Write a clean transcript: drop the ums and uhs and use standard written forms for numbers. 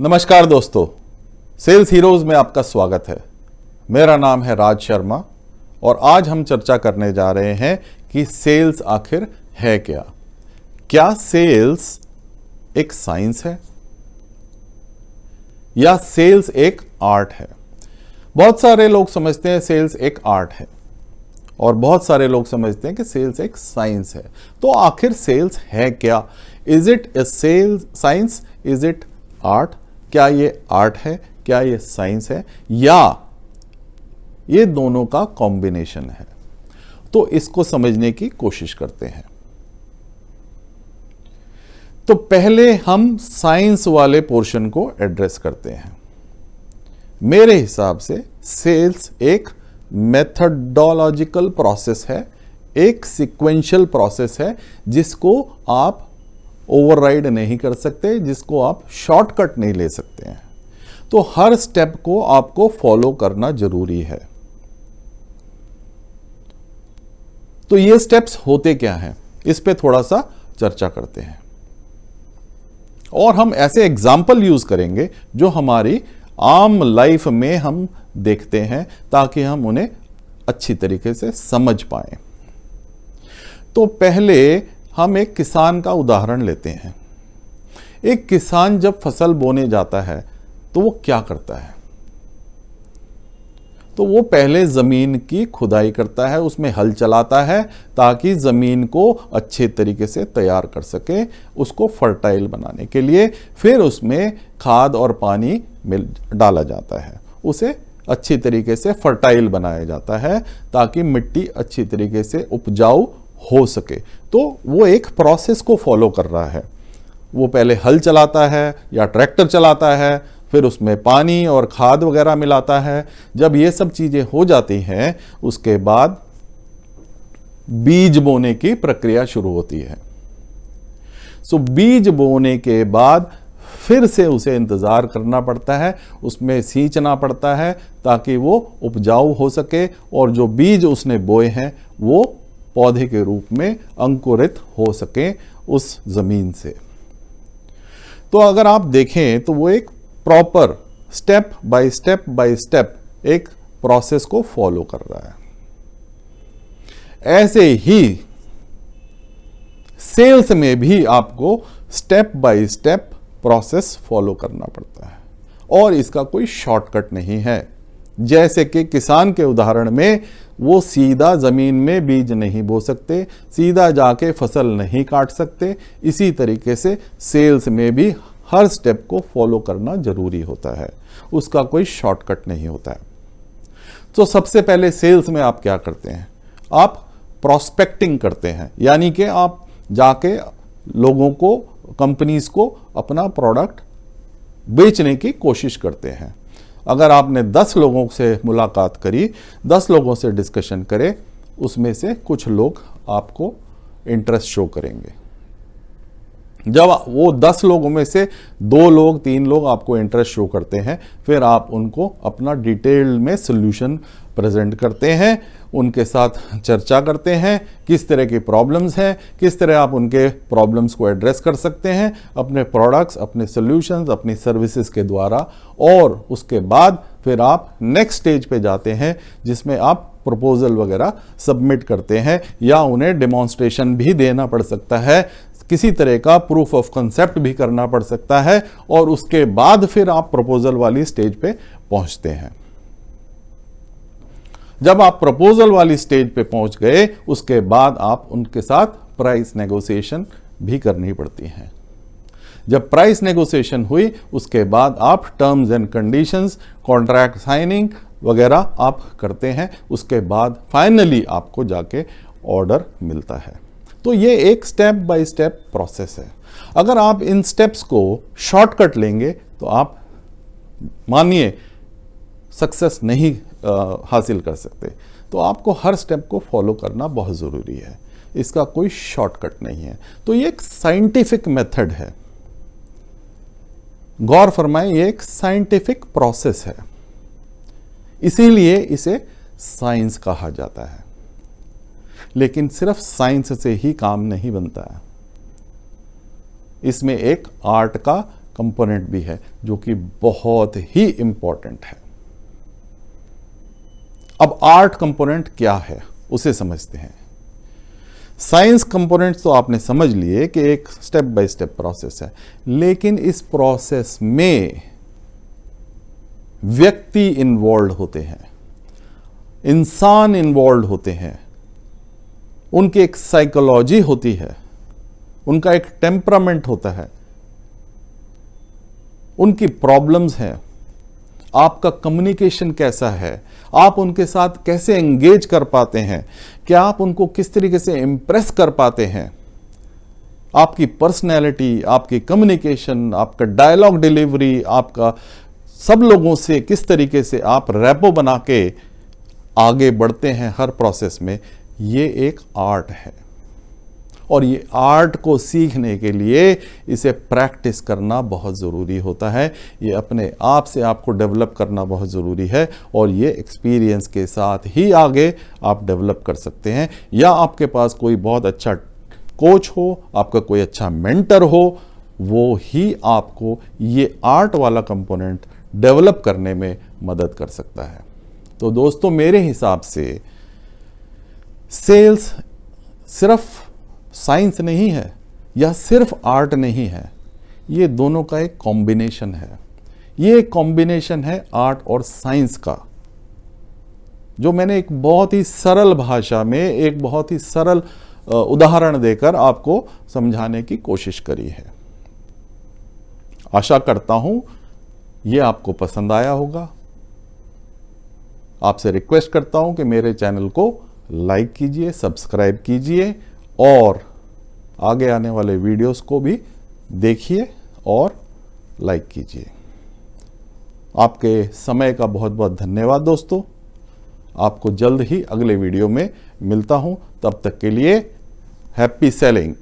नमस्कार दोस्तों, sales heroes में आपका स्वागत है। मेरा नाम है राज शर्मा और आज हम चर्चा करने जा रहे हैं कि सेल्स आखिर है क्या। क्या सेल्स एक साइंस है या सेल्स एक आर्ट है? बहुत सारे लोग समझते हैं सेल्स एक आर्ट है और बहुत सारे लोग समझते हैं कि सेल्स एक साइंस है। तो आखिर सेल्स है क्या? Is it a sales science? Is it art? क्या ये आर्ट है? क्या ये साइंस है? या ये दोनों का कॉम्बिनेशन है? तो इसको समझने की कोशिश करते हैं। तो पहले हम साइंस वाले पोर्शन को एड्रेस करते हैं। मेरे हिसाब से सेल्स एक मेथडोलॉजिकल प्रोसेस है, एक सीक्वेंशियल प्रोसेस है जिसको आप ओवरराइड नहीं कर सकते, जिसको आप शॉर्टकट नहीं ले सकते हैं। तो हर स्टेप को आपको फॉलो करना जरूरी है। तो ये स्टेप्स होते क्या हैं, इस पे थोड़ा सा चर्चा करते हैं और हम ऐसे एग्जाम्पल यूज करेंगे जो हमारी आम लाइफ में हम देखते हैं ताकि हम उन्हें अच्छी तरीके से समझ पाएं। तो पहले हम एक किसान का उदाहरण लेते हैं। एक किसान जब फसल बोने जाता है तो वो क्या करता है? तो वो पहले जमीन की खुदाई करता है, उसमें हल चलाता है ताकि जमीन को अच्छे तरीके से तैयार कर सके, उसको फर्टाइल बनाने के लिए। फिर उसमें खाद और पानी डाला जाता है, उसे अच्छी तरीके से फर्टाइल बनाया जाता है ताकि मिट्टी अच्छी तरीके से उपजाऊ हो सके। तो वो एक प्रोसेस को फॉलो कर रहा है। वो पहले हल चलाता है या ट्रैक्टर चलाता है, फिर उसमें पानी और खाद वगैरह मिलाता है। जब ये सब चीजें हो जाती हैं उसके बाद बीज बोने की प्रक्रिया शुरू होती है। सो बीज बोने के बाद फिर से उसे इंतजार करना पड़ता है, उसमें सींचना पड़ता है ताकि वो उपजाऊ हो सके और जो बीज उसने बोए हैं वो पौधे के रूप में अंकुरित हो सके उस जमीन से। तो अगर आप देखें तो वो एक प्रॉपर स्टेप बाय स्टेप एक प्रोसेस को फॉलो कर रहा है। ऐसे ही सेल्स में भी आपको step by step process follow करना पड़ता है और इसका कोई शॉर्टकट नहीं है। जैसे कि किसान के उदाहरण में वो सीधा जमीन में बीज नहीं बो सकते, सीधा जाके फसल नहीं काट सकते। इसी तरीके से सेल्स में भी हर स्टेप को फॉलो करना जरूरी होता है, उसका कोई शॉर्टकट नहीं होता है। तो सबसे पहले सेल्स में आप क्या करते हैं? आप प्रोस्पेक्टिंग करते हैं, यानी कि आप जाके लोगों को, कंपनीज को अपना प्रोडक्ट बेचने की कोशिश करते हैं। अगर आपने 10 लोगों से मुलाकात करी, 10 लोगों से डिस्कशन करे, उसमें से कुछ लोग आपको इंटरेस्ट शो करेंगे। जब वो 10 लोगों में से 2 लोग 3 लोग आपको इंटरेस्ट शो करते हैं, फिर आप उनको अपना डिटेल में सोल्यूशन प्रेजेंट करते हैं, उनके साथ चर्चा करते हैं किस तरह की प्रॉब्लम्स हैं, किस तरह आप उनके प्रॉब्लम्स को एड्रेस कर सकते हैं अपने प्रोडक्ट्स, अपने सॉल्यूशंस, अपनी सर्विसेज के द्वारा। और उसके बाद फिर आप नेक्स्ट स्टेज पे जाते हैं जिसमें आप प्रपोजल वगैरह सबमिट करते हैं या उन्हें डेमोन्स्ट्रेशन भी देना पड़ सकता है, किसी तरह का प्रूफ ऑफ कंसेप्ट भी करना पड़ सकता है और उसके बाद फिर आप प्रपोजल वाली स्टेज पे पहुंचते हैं। जब आप प्रपोजल वाली स्टेज पे पहुंच गए उसके बाद आप उनके साथ प्राइस नेगोशिएशन भी करनी पड़ती है। जब प्राइस नेगोशिएशन हुई उसके बाद आप terms and conditions, contract signing वगैरह आप करते हैं। उसके बाद फाइनली आपको जाके ऑर्डर मिलता है। तो ये एक स्टेप बाय स्टेप प्रोसेस है। अगर आप इन स्टेप्स को शॉर्टकट लेंगे तो आप मानिए सक्सेस नहीं हासिल कर सकते। तो आपको हर स्टेप को फॉलो करना बहुत ज़रूरी है, इसका कोई शॉर्टकट नहीं है। तो ये एक साइंटिफिक मेथड है, गौर फरमाएं, ये एक साइंटिफिक प्रोसेस है, इसीलिए इसे साइंस कहा जाता है। लेकिन सिर्फ साइंस से ही काम नहीं बनता है, इसमें एक आर्ट का कंपोनेंट भी है जो कि बहुत ही इंपॉर्टेंट है। अब आर्ट कंपोनेंट क्या है उसे समझते हैं। साइंस कंपोनेंट्स तो आपने समझ लिए कि एक स्टेप बाय स्टेप प्रोसेस है, लेकिन इस प्रोसेस में व्यक्ति इन्वॉल्व होते हैं, इंसान इन्वॉल्व होते हैं, उनकी एक साइकोलॉजी होती है, उनका एक टेम्परामेंट होता है, उनकी प्रॉब्लम्स हैं, आपका कम्युनिकेशन कैसा है, आप उनके साथ कैसे एंगेज कर पाते हैं, क्या आप उनको किस तरीके से इंप्रेस कर पाते हैं, आपकी पर्सनैलिटी, आपकी कम्युनिकेशन, आपका डायलॉग डिलीवरी, आपका सब लोगों से किस तरीके से आप रैपो बना के आगे बढ़ते हैं हर प्रोसेस में, ये एक आर्ट है। और ये आर्ट को सीखने के लिए इसे प्रैक्टिस करना बहुत ज़रूरी होता है, ये अपने आप से आपको डेवलप करना बहुत ज़रूरी है, और ये एक्सपीरियंस के साथ ही आगे आप डेवलप कर सकते हैं, या आपके पास कोई बहुत अच्छा कोच हो, आपका कोई अच्छा मेंटर हो, वो ही आपको ये आर्ट वाला कंपोनेंट डेवलप करने में मदद कर सकता है। तो दोस्तों, मेरे हिसाब से सेल्स सिर्फ साइंस नहीं है या सिर्फ आर्ट नहीं है, ये दोनों का एक कॉम्बिनेशन है। ये एक कॉम्बिनेशन है आर्ट और साइंस का, जो मैंने एक बहुत ही सरल भाषा में, एक बहुत ही सरल उदाहरण देकर आपको समझाने की कोशिश करी है। आशा करता हूं ये आपको पसंद आया होगा। आपसे रिक्वेस्ट करता हूं कि मेरे चैनल को लाइक कीजिए, सब्सक्राइब कीजिए, और आगे आने वाले वीडियोस को भी देखिए और लाइक कीजिए। आपके समय का बहुत बहुत धन्यवाद दोस्तों। आपको जल्द ही अगले वीडियो में मिलता हूं, तब तक के लिए हैप्पी सेलिंग।